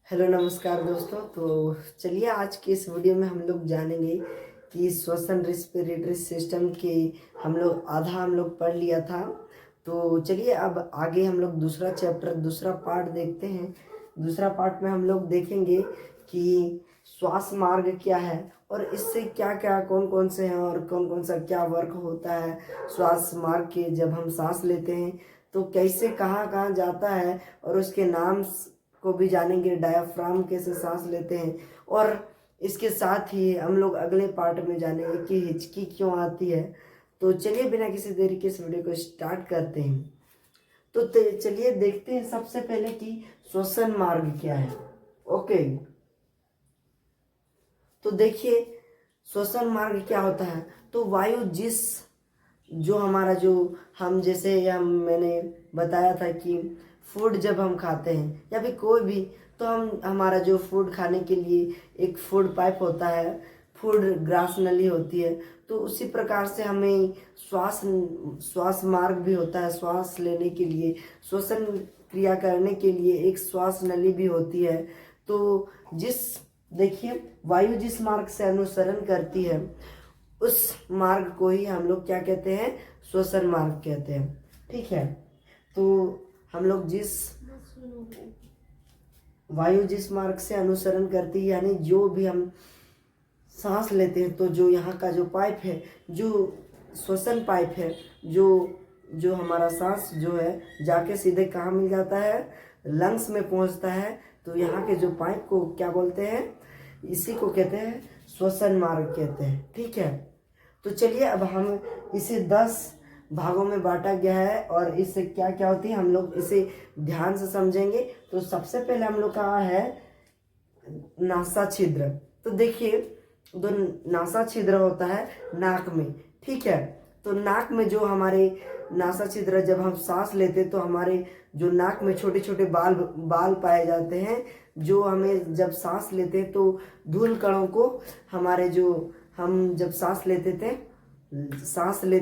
Hello नमस्कार दोस्तों। तो चलिए आज के इस वीडियो में हम लोग जानेंगे कि श्वसन रेस्पिरेटरी सिस्टम के हम लोग पढ़ लिया था। तो चलिए अब आगे हम लोग दूसरा चैप्टर दूसरा पार्ट देखते हैं। दूसरा पार्ट में हम लोग देखेंगे कि श्वास मार्ग क्या है और इससे क्या क्या कौन कौन से हैं और कौन कौन सा क्या वर्क होता है श्वास मार्ग के। जब हम सांस लेते हैं तो कैसे कहाँ कहाँ जाता है और उसके नाम को भी जानेंगे। डायाफ्राम कैसे सांस लेते हैं और इसके साथ ही हम लोग अगले पार्ट में जानेंगे कि हिचकी क्यों आती है। तो चलिए बिना किसी देरी के इस वीडियो को स्टार्ट करते हैं। तो चलिए देखते हैं सबसे पहले कि श्वसन मार्ग क्या है। ओके, तो देखिए श्वसन मार्ग क्या होता है। तो वायु जिस जो हमारा जो हम जैसे हम मैंने बताया था कि फूड जब हम खाते हैं या फिर कोई भी, तो हम हमारा जो फूड खाने के लिए एक फूड पाइप होता है, फूड ग्रास नली होती है। तो उसी प्रकार से हमें श्वास श्वास मार्ग भी होता है। श्वास लेने के लिए श्वसन क्रिया करने के लिए एक श्वास नली भी होती है। तो जिस देखिए वायु जिस मार्ग से अनुसरण करती है उस मार्ग को ही हम लोग क्या कहते हैं, श्वसन मार्ग कहते हैं। ठीक है, तो हम लोग वायु जिस मार्ग से अनुसरण करती है यानी जो भी हम सांस लेते हैं, तो जो यहाँ का जो पाइप है, जो श्वसन पाइप है, जो जो हमारा सांस जो है जाके सीधे कहाँ मिल जाता है, लंग्स में पहुँचता है। तो यहाँ के जो पाइप को क्या बोलते हैं, इसी को कहते हैं श्वसन मार्ग कहते हैं। ठीक है, तो चलिए अब हम इसे 10 भागों में बांटा गया है और इससे क्या क्या होती है हम लोग इसे ध्यान से समझेंगे। तो सबसे पहले हम लोग का है नासा छिद्र। तो देखिए दो नासा छिद्र होता है नाक में। ठीक है, तो नाक में जो हमारे नासा छिद्र, जब हम सांस लेते तो हमारे जो नाक में छोटे छोटे बाल बाल पाए जाते हैं, जो हमें जब सांस लेते हैं तो धूल कणों को हमारे जो हम जब सांस लेते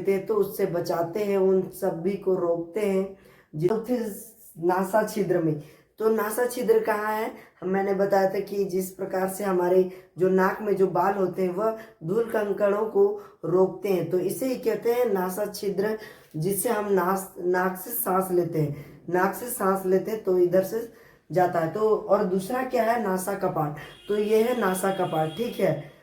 हैं तो उससे बचाते हैं, उन सभी को रोकते हैं। फिर नासा छिद्र में, तो नासा छिद्र कहाँ है, मैंने बताया था कि जिस प्रकार से हमारे जो नाक में जो बाल होते हैं वह धूल कंकड़ों को रोकते हैं, तो इसे ही कहते हैं नासा छिद्र, जिससे हम नाक से सांस लेते हैं। नाक से सांस लेते हैं तो इधर से जाता है। तो और दूसरा क्या है, नासा कपाट। तो ये है नासा कपाट। ठीक है,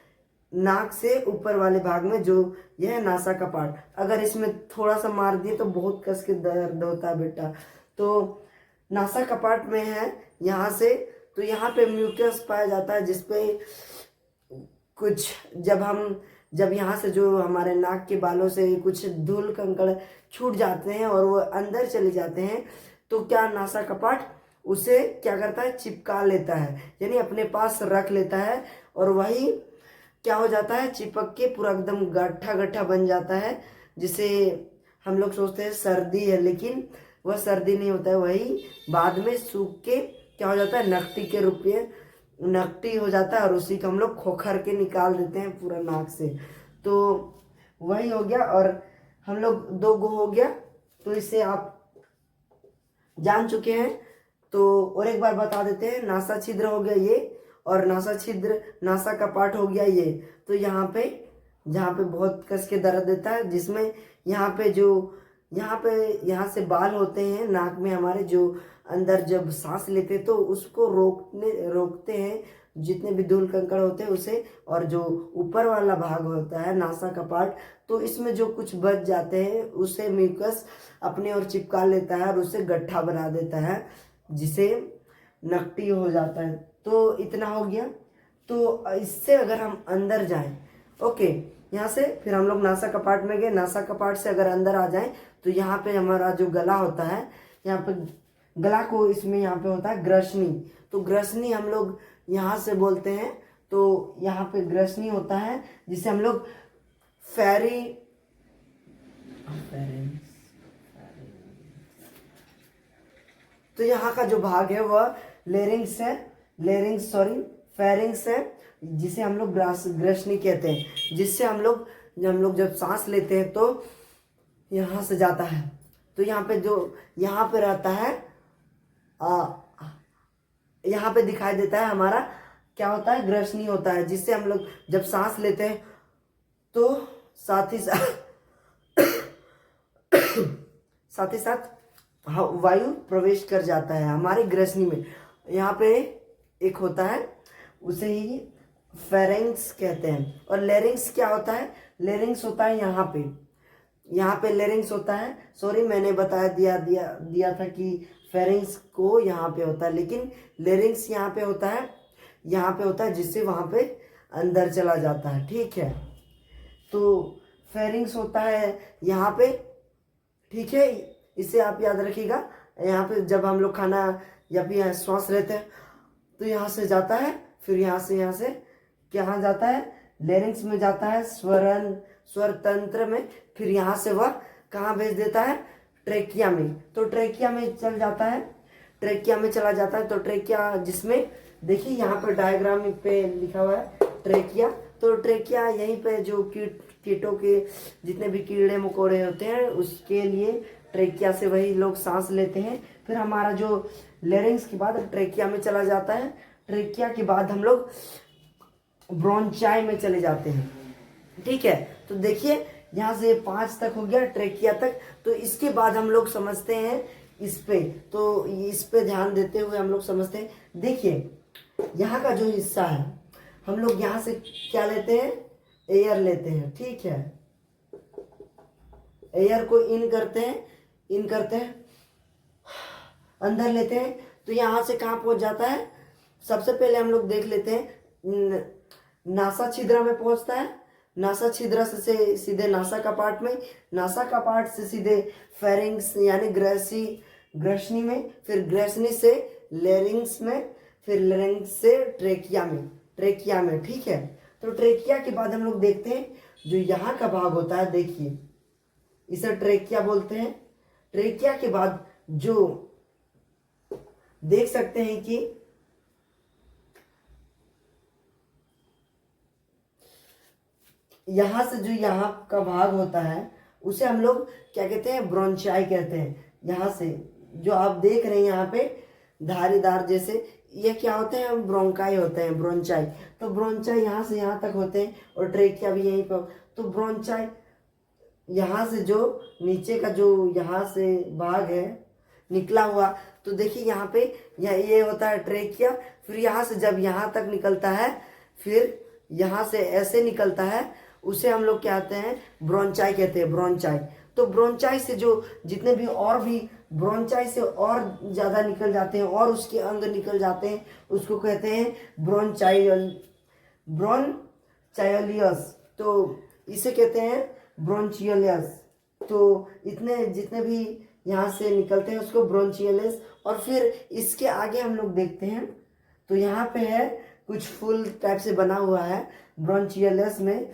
नाक से ऊपर वाले भाग में जो यह है नासा कपाट। अगर इसमें थोड़ा सा मार दिए तो बहुत कस के दर्द होता है बेटा। तो नासा कपाट में है यहाँ से, तो यहाँ पे म्यूकस पाया जाता है जिसपे कुछ जब यहाँ से जो हमारे नाक के बालों से कुछ धूल कंकड़ छूट जाते हैं और वो अंदर चले जाते हैं, तो क्या नासा कपाट उसे क्या करता है, चिपका लेता है, यानी अपने पास रख लेता है। और वही क्या हो जाता है, चिपक के पूरा एकदम गट्ठा गट्ठा बन जाता है, जिसे हम लोग सोचते हैं सर्दी है, लेकिन वह सर्दी नहीं होता है। वही बाद में सूख के क्या हो जाता है, नकटी के रूप में नकटी हो जाता है और उसी को हम लोग खोखर के निकाल देते हैं पूरा नाक से। तो वही हो गया और हम लोग 2 गो हो गया, तो इसे आप जान चुके हैं। तो और एक बार बता देते हैं, नासा छिद्र हो गया ये, और नासा छिद्र नासा कपाट हो गया ये। तो यहाँ पे जहाँ पे बहुत कस के दर्द देता है, जिसमें यहाँ से बाल होते हैं नाक में हमारे, जो अंदर जब सांस लेते तो उसको रोकते हैं, जितने भी धूल कंकड़ होते हैं उसे। और जो ऊपर वाला भाग होता है नासा कपाट, तो इसमें जो कुछ बच जाते हैं उसे म्यूकस अपने और चिपका लेता है और उसे गड्ढा बना देता है, जिसे नकटी हो जाता है। तो इतना हो गया। तो इससे अगर हम अंदर जाएं, ओके, यहाँ से फिर हम लोग नासा कपाट में गए। नासा कपाट से अगर अंदर आ जाएं तो यहाँ पे हमारा जो गला होता है, यहाँ पे गला को इसमें यहाँ पे होता है ग्रसनी। तो ग्रसनी हम लोग यहाँ से बोलते हैं, तो यहाँ पे ग्रसनी होता है जिसे हम लोग फेरी तो यहाँ का जो भाग है वह फेरिंग्स है, जिसे हम लोग ग्रसनी कहते हैं, जिससे हम लोग जब सांस लेते हैं तो यहाँ से जाता है। तो यहाँ पे जो यहाँ पे रहता है यहाँ पे दिखाई देता है हमारा क्या होता है, ग्रसनी होता है, जिससे हम लोग जब सांस लेते हैं तो साथ ही साथ वायु प्रवेश कर जाता है हमारे ग्रसनी में। यहाँ पे एक होता है, उसे ही फेरेंक्स कहते हैं। और लेरिंग्स क्या होता है, लेरिंग्स होता है यहाँ पे लेरिंग्स होता है। सॉरी, मैंने बताया दिया था कि फेरिंग्स को यहाँ पे होता है, लेकिन लेरिंग्स यहाँ पे होता है जिससे वहाँ पे अंदर चला जाता है। ठीक है, तो फेरिंग्स होता है यहाँ पे। ठीक है, इसे आप याद रखिएगा। यहाँ पे जब हम लोग खाना या फिर श्वास लेते हैं तो यहाँ से जाता है, फिर यहाँ से क्या जाता है, लेरिंग्स में जाता है, स्वर तंत्र में, फिर यहाँ से वह कहाँ भेज देता है, ट्रेकिया में। तो ट्रेकिया में चला जाता है। तो ट्रेकिया, जिसमें देखिए यहाँ पर डायग्राम पे लिखा हुआ है ट्रेकिया। तो ट्रेकिया यहीं पे जो कीटों के जितने भी कीड़े मकोड़े होते हैं उसके लिए ट्रेकिया से वही लोग सांस लेते हैं। फिर हमारा जो लेरिंग्स के बाद ट्रेकिया में चला जाता है। ट्रेकिया के बाद हम लोग ब्रोंचाई में चले जाते हैं। ठीक है, तो देखिए यहाँ से 5 तक हो गया, ट्रेकिया तक। तो इसके बाद हम लोग समझते हैं इस पे ध्यान देते हुए हम लोग समझते हैं। देखिए यहाँ का जो हिस्सा है, हम लोग यहाँ से क्या लेते हैं, एयर लेते हैं। ठीक है, एयर को इन करते हैं, अंदर लेते हैं। तो यहाँ से कहाँ पहुंच जाता है, सबसे पहले हम लोग देख लेते हैं, नासा छिद्र में पहुंचता है। नासा छिद्र से सीधे नासा कपाट में, नासा कपाट से सीधे फेरिंग्स यानी ग्रसनी में, फिर ग्रसनी से लेरिंग्स में, फिर लेरिंग्स से ट्रेकिया में। ठीक है, तो ट्रेकिया के बाद हम लोग देखते हैं जो यहाँ का भाग होता है। देखिए इसे ट्रेकिया बोलते हैं। ट्रेकिया के बाद जो देख सकते हैं कि यहाँ से जो यहाँ का भाग होता है उसे हम लोग क्या कहते हैं, ब्रोंचाई कहते हैं। यहाँ से जो आप देख रहे हैं यहाँ पे धारीदार जैसे, ये क्या होते हैं, ब्रोंकाई होते हैं, ब्रोंचाई। तो ब्रोंचाई यहाँ से यहाँ तक होते हैं और ट्रेकिया भी यहीं पर। तो ब्रोंचाई यहाँ से जो नीचे का जो यहाँ से भाग है निकला हुआ, तो देखिए यहाँ पे ये होता है ट्रेकिया। फिर यहाँ से जब यहाँ तक निकलता है, फिर यहाँ से ऐसे निकलता है, उसे हम लोग क्या कहते हैं, ब्रोंचाई कहते हैं, ब्रोंचाई। तो ब्रोंचाई से जो जितने भी और भी ब्रोंचाई से और ज़्यादा निकल जाते हैं और उसके अंग निकल जाते हैं, उसको कहते हैं ब्रोंचाइलियस। तो इसे कहते हैं ब्रोंचियलियस। तो इतने जितने भी यहाँ से निकलते हैं उसको ब्रोंचियलियस। और फिर इसके आगे हम लोग देखते हैं तो यहाँ पे है कुछ फूल टाइप से बना हुआ है ब्रोंचियलियस में,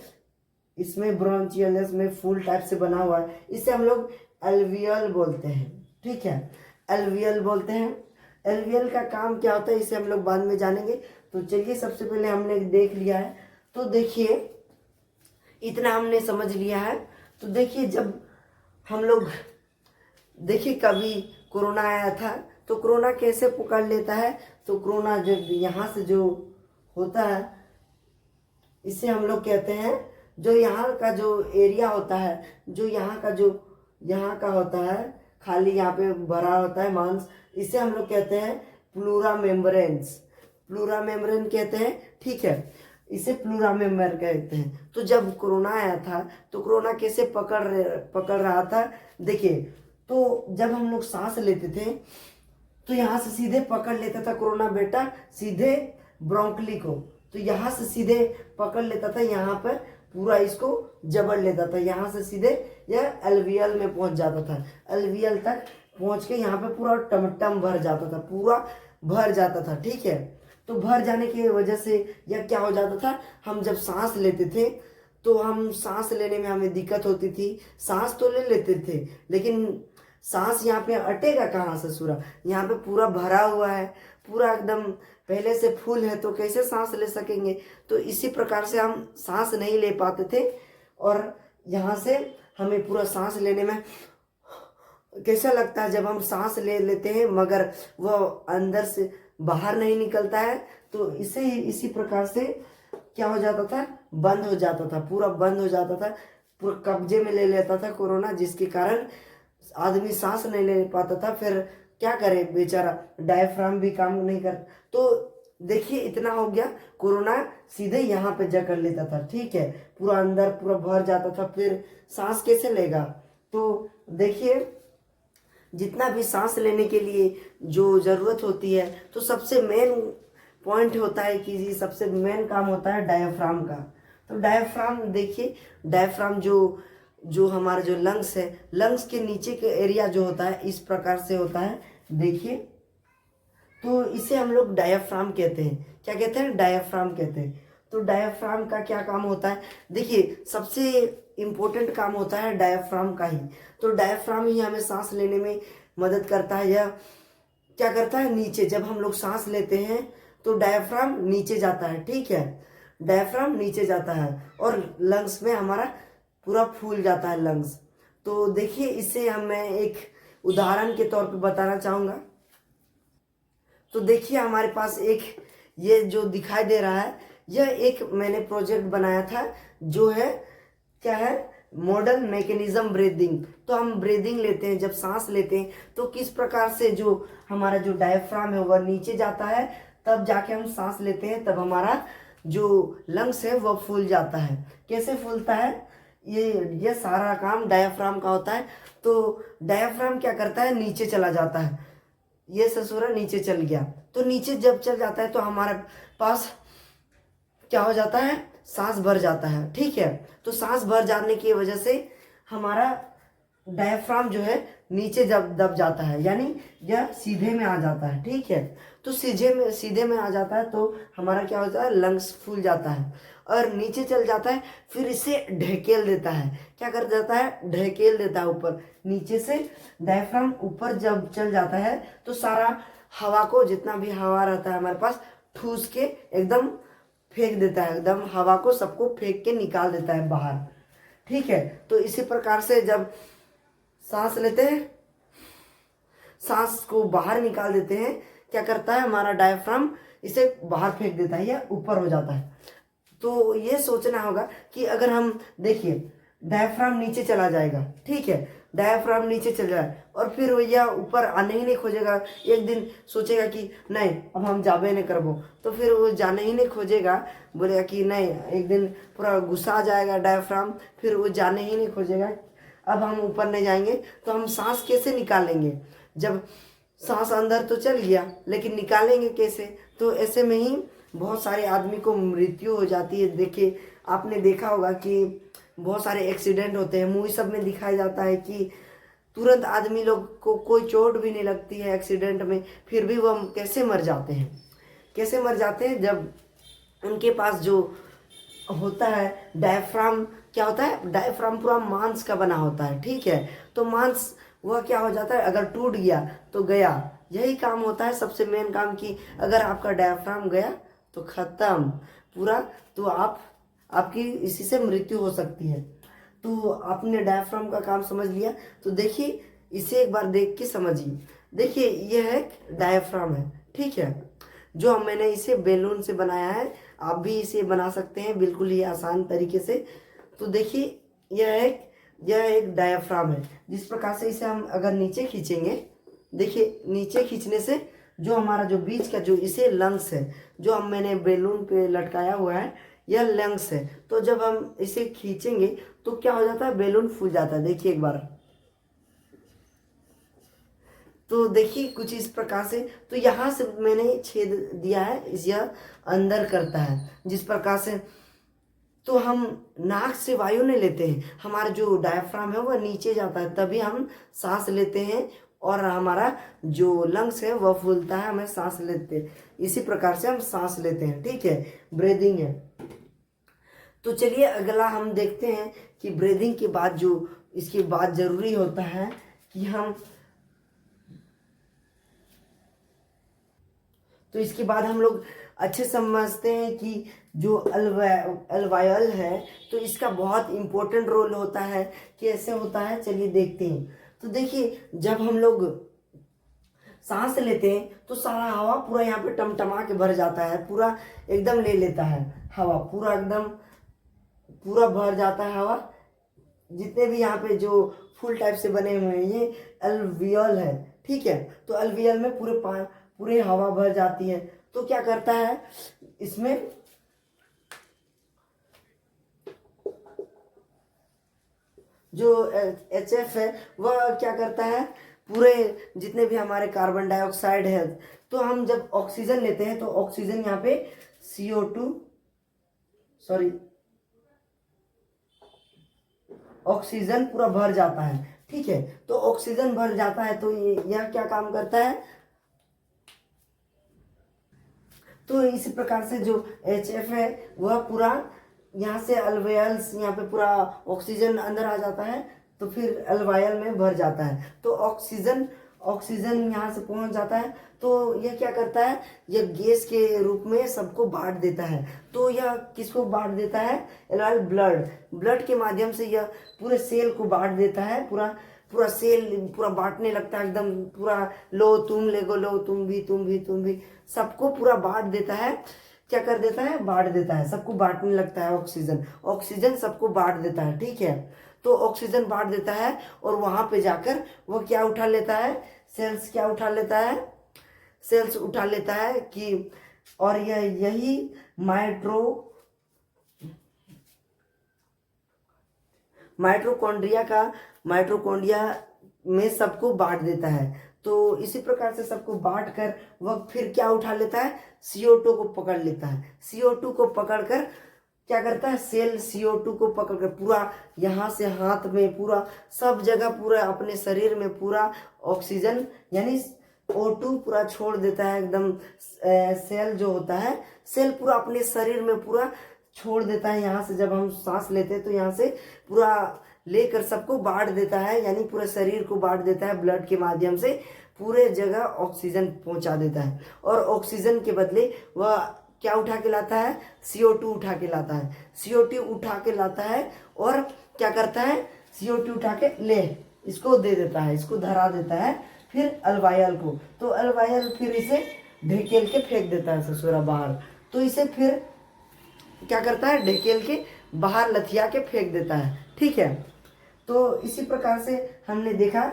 इसमें ब्रोंचियलियस में फूल टाइप से बना हुआ है। इसे हम लोग एल्वियल बोलते हैं। ठीक है, एल्वियल बोलते हैं। एल्वियल का काम क्या होता है इसे हम लोग बाद में जानेंगे। तो चलिए सबसे पहले हमने देख लिया है, तो देखिए इतना हमने समझ लिया है। तो देखिए जब हम लोग देखिए कभी कोरोना आया था, तो कोरोना कैसे पकड़ लेता है, तो कोरोना जब यहाँ से जो होता है इसे हम लोग कहते हैं, जो यहाँ का जो एरिया होता है, जो यहाँ का होता है खाली यहाँ पे भरा होता है मांस, इसे हम लोग कहते हैं प्लूरा मेम्ब्रेन कहते हैं। ठीक है, इसे प्लूरा मेम्ब्रेन कहते हैं। तो जब कोरोना आया था तो कोरोना कैसे पकड़ रहा था, देखिए तो जब हम लोग सांस लेते थे तो यहाँ से सीधे पकड़ लेता था कोरोना बेटा सीधे ब्रोंकली को, तो यहाँ से सीधे पकड़ लेता था, यहाँ पर पूरा इसको जबड़ लेता था, यहाँ से सीधे यह एल्वियल में पहुंच जाता था। एल्वियल तक पहुंच के यहाँ पे पूरा टमटम भर जाता था, पूरा भर जाता था। ठीक है, तो भर जाने की वजह से यह क्या हो जाता था, हम जब सांस लेते थे तो हम सांस लेने में हमें दिक्कत होती थी। सांस तो ले लेते थे लेकिन सांस यहाँ पे अटेगा कहाँ से, सूरा यहाँ पे पूरा भरा हुआ है, पूरा एकदम पहले से फुल है, तो कैसे सांस ले सकेंगे। तो इसी प्रकार से हम सांस नहीं ले पाते थे और यहाँ से हमें पूरा सांस लेने में कैसा लगता है जब हम सांस ले लेते हैं, मगर वह अंदर से बाहर नहीं निकलता है, तो इसे इसी प्रकार से क्या हो जाता था, बंद हो जाता था, पूरा बंद हो जाता था, पूरा कब्जे में ले लेता था कोरोना, जिसके कारण आदमी सांस नहीं ले पाता था। फिर क्या करे बेचारा, डायफ्राम भी काम नहीं कर। तो देखिए इतना हो गया, कोरोना सीधे यहाँ पे जकड़ लेता था, ठीक है, पूरा अंदर पूरा भर जाता था, फिर सांस कैसे लेगा। तो देखिए जितना भी सांस लेने के लिए जो ज़रूरत होती है, तो सबसे मेन पॉइंट होता है कि जी सबसे मेन काम होता है डायफ्राम का। तो डायफ्राम देखिए, डायफ्राम जो जो हमारा जो लंग्स है, लंग्स के नीचे के एरिया जो होता है इस प्रकार से होता है, देखिए। तो इसे हम लोग डायफ्राम कहते हैं। क्या कहते हैं, डायफ्राम कहते हैं। तो डायफ्राम का क्या काम होता है, देखिए सबसे इम्पोर्टेंट काम होता है डायफ्राम का ही। तो डायफ्राम ही हमें सांस लेने में मदद करता है। यह क्या करता है, नीचे जब हम लोग सांस लेते हैं तो डायफ्राम नीचे जाता है, ठीक है, डायफ्राम नीचे जाता है और लंग्स में हमारा पूरा फूल जाता है लंग्स। तो देखिए इसे मैं एक उदाहरण के तौर पे बताना चाहूँगा। तो देखिए हमारे पास एक ये जो दिखाई दे रहा है, यह एक मैंने प्रोजेक्ट बनाया था, जो है क्या है, मॉडल मैकेनिज्म ब्रीदिंग। तो हम ब्रीदिंग लेते हैं, जब सांस लेते हैं तो किस प्रकार से जो हमारा जो डायफ्राम है वह नीचे जाता है, तब जाके हम सांस लेते हैं, तब हमारा जो लंग्स है वह फूल जाता है। कैसे फूलता है, ये सारा काम डायफ्राम का होता है। तो डायफ्राम क्या करता है, नीचे चला जाता है, ये ससुरा नीचे चल गया। तो नीचे जब चल जाता है तो हमारे पास क्या हो जाता है, सांस भर जाता है, ठीक है। तो सांस भर जाने की वजह से हमारा डायफ्राम जो है नीचे जब दब जाता है, यानी यह सीधे में आ जाता है, ठीक है। तो सीधे में आ जाता है, तो हमारा क्या होता है, लंग्स फूल जाता है और नीचे चल जाता है। फिर इसे ढकेल देता है, क्या कर देता है, ढकेल देता है ऊपर, नीचे से डायफ्राम ऊपर जब चल जाता है तो सारा हवा को, जितना भी हवा रहता है हमारे पास, ठूस के एकदम फेंक देता है, एकदम हवा को सबको फेंक के निकाल देता है बाहर, ठीक है। तो इसी प्रकार से जब सांस लेते हैं, सांस को बाहर निकाल देते हैं, क्या करता है हमारा डायफ्राम, इसे बाहर फेंक देता है या ऊपर हो जाता है। तो ये सोचना होगा कि अगर हम देखिए डायफ्राम नीचे चला जाएगा, ठीक है, डायफ्राम नीचे चल जाए और फिर वो या ऊपर आने ही नहीं खोजेगा, एक दिन सोचेगा कि नहीं अब हम जाबे नहीं करबो, तो फिर वो जाने ही नहीं खोजेगा, बोलेगा कि नहीं, एक दिन पूरा गुस्सा आ जाएगा डायफ्राम, फिर वो जाने ही नहीं खोजेगा, अब हम ऊपर नहीं जाएंगे। तो हम सांस कैसे निकालेंगे, जब सांस अंदर तो चल गया लेकिन निकालेंगे कैसे। तो ऐसे में ही बहुत सारे आदमी को मृत्यु हो जाती है। देखिए आपने देखा होगा कि बहुत सारे एक्सीडेंट होते हैं, मूवी सब में दिखाया जाता है कि तुरंत आदमी लोग को कोई चोट भी नहीं लगती है एक्सीडेंट में, फिर भी वह कैसे मर जाते हैं, कैसे मर जाते हैं, जब उनके पास जो होता है डायफ्राम, क्या होता है, डायफ्राम पूरा मांस का बना होता है, ठीक है। तो मांस वह क्या हो जाता है, अगर टूट गया तो गया। यही काम होता है सबसे मेन काम, कि अगर आपका डायफ्राम गया तो खत्म पूरा, तो आपकी इसी से मृत्यु हो सकती है। तो आपने डायफ्राम का काम समझ लिया। तो देखिए इसे एक बार देख के समझिए। देखिए यह एक डायफ्राम है, ठीक है, जो मैंने इसे बैलून से बनाया है, आप भी इसे बना सकते हैं बिल्कुल ही आसान तरीके से। तो देखिए यह एक डायफ्राम है, जिस प्रकार से इसे हम अगर नीचे खींचेंगे, देखिए नीचे खींचने से जो हमारा जो बीच का जो इसे लंग्स है, जो हम मैंने बैलून पे लटकाया हुआ है, यह लंग्स है। तो जब हम इसे खींचेंगे तो क्या हो जाता है, बैलून फूल जाता है। देखिए एक बार, तो देखिए कुछ इस प्रकार से। तो यहाँ से मैंने छेद दिया है, यह अंदर करता है जिस प्रकार से। तो हम नाक से वायु नहीं लेते हैं, हमारा जो डायफ्राम है वह नीचे जाता है, तभी हम सांस लेते हैं और हमारा जो लंग्स है वह फूलता है, हमें सांस लेते हैं, इसी प्रकार से हम सांस लेते हैं, ठीक है, ब्रीदिंग है। तो चलिए अगला हम देखते हैं कि ब्रीदिंग के बाद जो इसके बाद जरूरी होता है कि हम, तो इसके बाद हम लोग अच्छे समझते हैं कि जो अल्वायल है, तो इसका बहुत इम्पोर्टेंट रोल होता है। कैसे होता है चलिए देखते हैं। तो देखिए जब हम लोग सांस लेते हैं तो सारा हवा पूरा यहाँ पे टमटमा के भर जाता है, पूरा एकदम ले लेता है हवा, पूरा एकदम पूरा भर जाता है हवा। जितने भी यहाँ पे जो फूल टाइप से बने हुए हैं ये अल्वियल है, ठीक है। तो अल्वियल में पूरे हवा भर जाती है। तो क्या करता है इसमें जो HF है वह क्या करता है, पूरे जितने भी हमारे कार्बन डाइऑक्साइड है, तो हम जब ऑक्सीजन लेते हैं तो ऑक्सीजन यहाँ पे CO2 ऑक्सीजन पूरा भर जाता है, ठीक है। तो ऑक्सीजन भर जाता है तो यह क्या काम करता है, तो इसी प्रकार से जो HF है वह पूरा यहाँ से अल्वेयल्स, यहाँ पे पूरा ऑक्सीजन अंदर आ जाता है तो फिर अल्वायल में भर जाता है। तो ऑक्सीजन यहाँ से पहुँच जाता है तो यह क्या करता है, यह गैस के रूप में सबको बांट देता है। तो यह किसको बांट देता है, ब्लड के माध्यम से यह पूरे सेल को बांट देता है, पूरा सेल पूरा बांटने लगता है एकदम, पूरा लो तुम ले गो, लो तुम भी सबको पूरा बांट देता है। क्या कर देता है, बांट देता है, सबको बांटने लगता है। ऑक्सीजन सबको बांट देता है, ठीक है। तो ऑक्सीजन बांट देता है और वहां पे जाकर वो क्या उठा लेता है, सेल्स क्या उठा लेता है, सेल्स उठा लेता है कि, और यही माइटोकॉन्ड्रिया में सबको बांट देता है। तो इसी प्रकार से सबको बांट कर वह फिर क्या उठा लेता है, CO2 को पकड़ लेता है। CO2 को पकड़कर क्या करता है, सेल CO2 को पकड़कर पूरा यहाँ से हाथ में पूरा सब जगह पूरा अपने शरीर में पूरा ऑक्सीजन यानी O2 पूरा छोड़ देता है एकदम। सेल जो होता है, सेल पूरा अपने शरीर में पूरा छोड़ देता है। यहाँ से जब हम सांस लेते हैं तो यहाँ से पूरा लेकर सबको बांट देता है, यानी पूरे शरीर को बांट देता है। ब्लड के माध्यम से पूरे जगह ऑक्सीजन पहुंचा देता है और ऑक्सीजन के बदले वह क्या उठा के लाता है, CO2 उठा के लाता है। CO2 उठा के लाता है और क्या करता है, CO2 उठा के इसको दे देता है, इसको धरा देता है फिर अल्वायल को। तो अल्वायल फिर इसे ढकेल के फेंक देता है ससुरा बाहर। तो इसे फिर क्या करता है, ढकेल के बाहर लथिया के फेंक देता है, ठीक है। तो इसी प्रकार से हमने देखा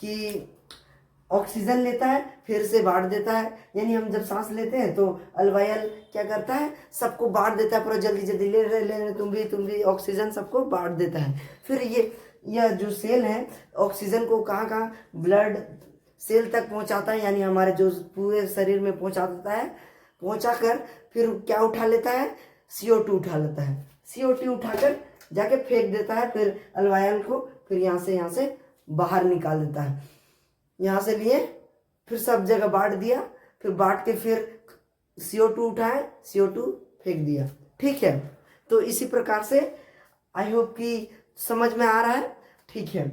कि ऑक्सीजन लेता है फिर से बांट देता है, यानी हम जब सांस लेते हैं तो अल्वायल क्या करता है, सबको बांट देता है, पूरा जल्दी ले रहे तुम भी ऑक्सीजन सबको बांट देता है। फिर यह जो सेल है ऑक्सीजन को कहाँ ब्लड सेल तक पहुंचाता है, यानी हमारे जो पूरे शरीर में पहुंचा देता है। पहुंचा कर फिर क्या उठा लेता है, CO2 उठा लेता है। CO2 उठाकर जाके फेंक देता है फिर अल्वायल को, फिर यहाँ से बाहर निकाल देता है। यहाँ से लिए फिर सब जगह बांट दिया, फिर बांट के फिर CO2 उठाए, CO2 फेंक दिया, ठीक है। तो इसी प्रकार से आई होप कि समझ में आ रहा है, ठीक है।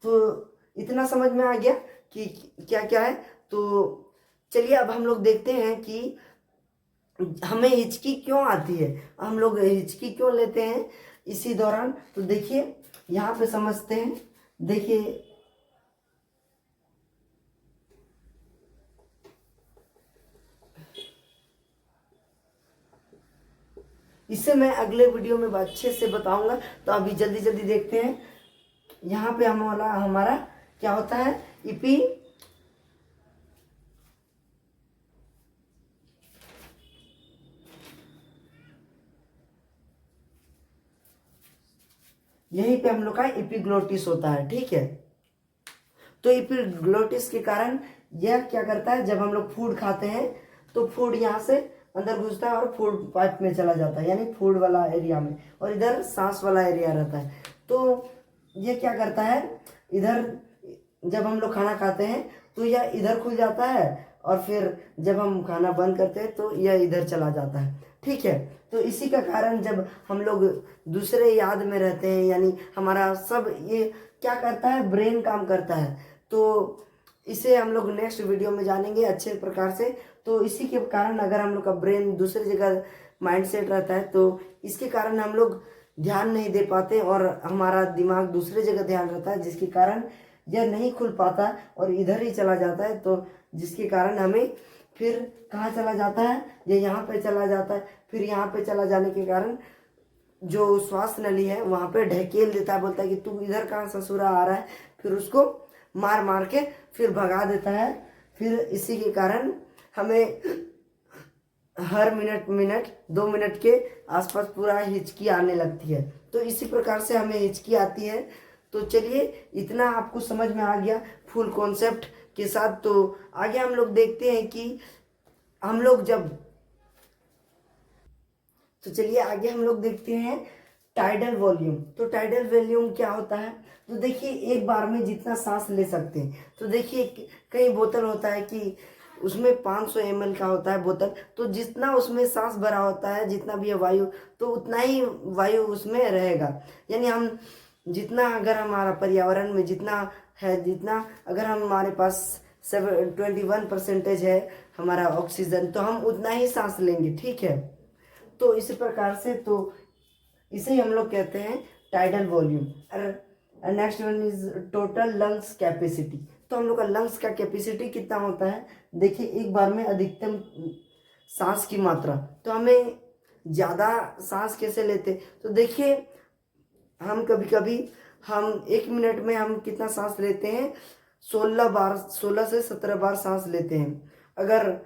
तो इतना समझ में आ गया कि क्या क्या है। तो चलिए अब हम लोग देखते हैं कि हमें हिचकी क्यों आती है, हम लोग हिचकी क्यों लेते हैं इसी दौरान। तो देखिए यहाँ पे समझते हैं। देखिए इसे मैं अगले वीडियो में अच्छे से बताऊंगा। तो अभी जल्दी देखते हैं। यहाँ पे हमारा क्या होता है, इपी यहीं पे हम लोग का एपिग्लोटिस होता है, ठीक है। तो एपिग्लोटिस के कारण यह क्या करता है, जब हम लोग फूड खाते हैं तो फूड यहाँ से अंदर घुसता है और फूड पाइप में चला जाता है, यानी फूड वाला एरिया में, और इधर सांस वाला एरिया रहता है। तो ये क्या करता है, इधर जब हम लोग खाना खाते हैं तो यह इधर खुल जाता है और फिर जब हम खाना बंद करते हैं तो यह इधर चला जाता है, ठीक है। तो इसी का कारण जब हम लोग दूसरे याद में रहते हैं, यानी हमारा सब ये क्या करता है, ब्रेन काम करता है। तो इसे हम लोग नेक्स्ट वीडियो में जानेंगे अच्छे प्रकार से। तो इसी के कारण अगर हम लोग का ब्रेन दूसरी जगह माइंड सेट रहता है तो इसके कारण हम लोग ध्यान नहीं दे पाते और हमारा दिमाग दूसरे जगह ध्यान रहता है, जिसके कारण यह नहीं खुल पाता और इधर ही चला जाता है, तो जिसके कारण हमें फिर कहाँ चला जाता है, ये यहाँ पे चला जाता है। फिर यहाँ पे चला जाने के कारण जो श्वास नली है वहाँ पे ढकेल देता है, बोलता है कि तू इधर कहाँ ससुरा आ रहा है, फिर उसको मार मार के फिर भगा देता है। फिर इसी के कारण हमें हर मिनट 2 मिनट के आसपास पूरा हिचकी आने लगती है। तो इसी प्रकार से हमें हिचकी आती है। तो चलिए, इतना आपको समझ में आ गया फुल कॉन्सेप्ट के साथ। तो आगे हम लोग देखते हैं कि हम लोग जब तो चलिए आगे हम लोग देखते हैं टाइडल वॉल्यूम। तो टाइडल वॉल्यूम क्या होता है, तो देखिए एक बार में जितना सांस ले सकते हैं। तो देखिए कई बोतल होता है कि उसमें 500 ml का होता है बोतल, तो जितना उसमें सांस भरा होता है, जितना भी है वायु, तो उतना ही वायु उसमें रहेगा। यानी हम जितना, अगर हमारा पर्यावरण में जितना है, जितना अगर हमारे पास 21% है हमारा ऑक्सीजन, तो हम उतना ही सांस लेंगे, ठीक है। तो इसी प्रकार से, तो इसे हम लोग कहते हैं tidal volume. Next one is total lungs capacity. तो हम लोग का लंग्स का कैपेसिटी कितना होता है, देखिए एक बार में अधिकतम सांस की मात्रा। तो हमें ज़्यादा सांस कैसे लेते, तो देखिए हम कभी कभी हम 1 मिनट में हम कितना सांस लेते हैं, 16 से 17 बार सांस लेते हैं। अगर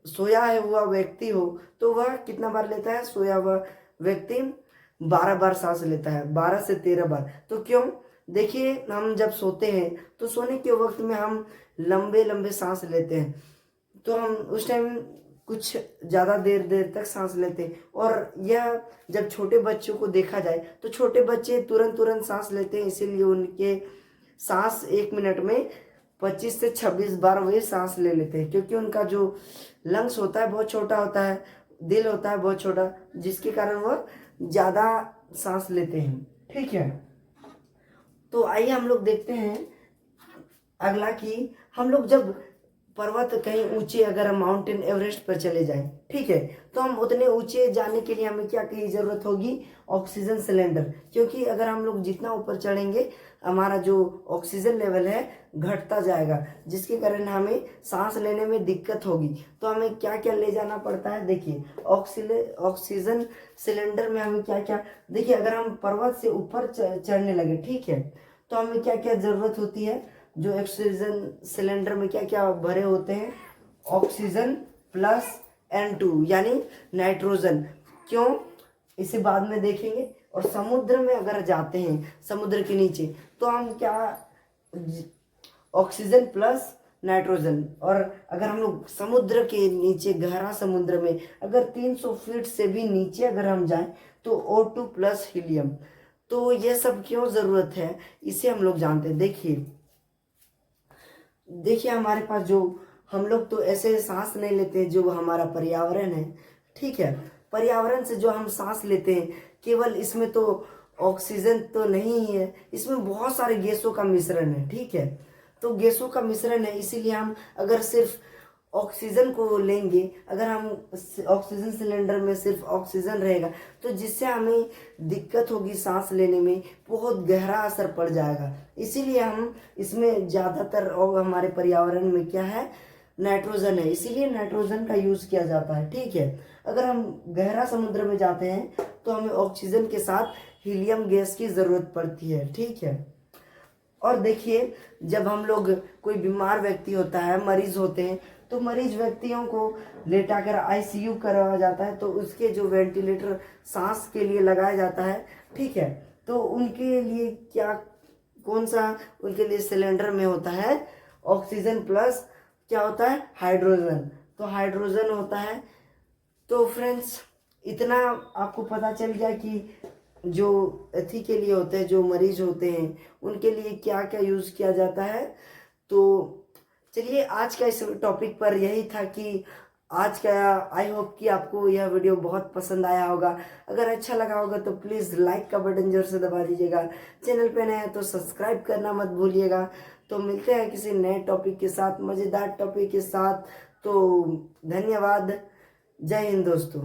सोया है हुआ व्यक्ति हो तो वह कितना बार लेता है, सोया हुआ व्यक्ति 12 बार सांस लेता है, 12 से 13 बार। तो क्यों, देखिए हम जब सोते हैं तो सोने के वक्त में हम लंबे लंबे सांस लेते हैं, तो हम उस टाइम कुछ ज़्यादा देर तक सांस लेते हैं। और यह जब छोटे बच्चों को देखा जाए तो छोटे बच्चे तुरंत सांस लेते हैं, इसीलिए उनके सांस 1 मिनट में 25 से 26 बार वे सांस ले लेते हैं, क्योंकि उनका जो लंग्स होता है बहुत छोटा होता है, दिल होता है बहुत छोटा, जिसके कारण वह ज़्यादा सांस लेते हैं, ठीक है। तो आइए हम लोग देखते हैं अगला कि हम लोग जब पर्वत कहीं ऊंचे, अगर हम माउंटेन एवरेस्ट पर चले जाएं, ठीक है, तो हम उतने ऊंचे जाने के लिए हमें क्या की जरूरत होगी, ऑक्सीजन सिलेंडर। क्योंकि अगर हम लोग जितना ऊपर चढ़ेंगे हमारा जो ऑक्सीजन लेवल है घटता जाएगा, जिसके कारण हमें सांस लेने में दिक्कत होगी। तो हमें क्या क्या ले जाना पड़ता है, देखिए ऑक्सीजन सिलेंडर में हमें क्या क्या, देखिए अगर हम पर्वत से ऊपर चढ़ने लगे, ठीक है, तो हमें क्या क्या जरूरत होती है, जो ऑक्सीजन सिलेंडर में क्या क्या भरे होते हैं, ऑक्सीजन प्लस N2 यानी नाइट्रोजन। क्यों, इसे बाद में देखेंगे। और समुद्र में अगर जाते हैं, समुद्र के नीचे, तो हम क्या, ऑक्सीजन प्लस नाइट्रोजन। और अगर हम लोग समुद्र के नीचे, गहरा समुद्र में अगर 300 फीट से भी नीचे अगर हम जाएं, तो O2 प्लस हीलियम। तो ये सब क्यों ज़रूरत है, इसे हम लोग जानते हैं। देखिए हमारे पास जो, हम लोग तो ऐसे सांस नहीं लेते, जो हमारा पर्यावरण है, ठीक है, पर्यावरण से जो हम सांस लेते हैं, केवल इसमें तो ऑक्सीजन तो नहीं है, इसमें बहुत सारे गैसों का मिश्रण है, ठीक है। तो गैसों का मिश्रण है, इसीलिए हम अगर सिर्फ ऑक्सीजन को लेंगे, अगर हम ऑक्सीजन सिलेंडर में सिर्फ ऑक्सीजन रहेगा, तो जिससे हमें दिक्कत होगी सांस लेने में, बहुत गहरा असर पड़ जाएगा। इसीलिए हम इसमें ज़्यादातर, और हमारे पर्यावरण में क्या है, नाइट्रोजन है, इसीलिए नाइट्रोजन का यूज़ किया जाता है, ठीक है। अगर हम गहरा समुद्र में जाते हैं तो हमें ऑक्सीजन के साथ हीलियम गैस की ज़रूरत पड़ती है, ठीक है। और देखिए जब हम लोग, कोई बीमार व्यक्ति होता है, मरीज होते हैं, तो मरीज व्यक्तियों को लेटाकर ICU करवाया जाता है, तो उसके जो वेंटिलेटर सांस के लिए लगाया जाता है, ठीक है, तो उनके लिए क्या, कौन सा उनके लिए सिलेंडर में होता है, ऑक्सीजन प्लस क्या होता है, हाइड्रोजन। तो हाइड्रोजन होता है। तो फ्रेंड्स, इतना आपको पता चल गया कि जो एथी के लिए होते हैं, जो मरीज होते हैं, उनके लिए क्या क्या यूज़ किया जाता है। तो चलिए आज का इस टॉपिक पर यही था कि आज का, आई होप कि आपको यह वीडियो बहुत पसंद आया होगा। अगर अच्छा लगा होगा तो प्लीज़ लाइक का बटन जोर से दबा दीजिएगा। चैनल पे नए हैं तो सब्सक्राइब करना मत भूलिएगा। तो मिलते हैं किसी नए टॉपिक के साथ, मज़ेदार टॉपिक के साथ। तो धन्यवाद, जय हिंद दोस्तों।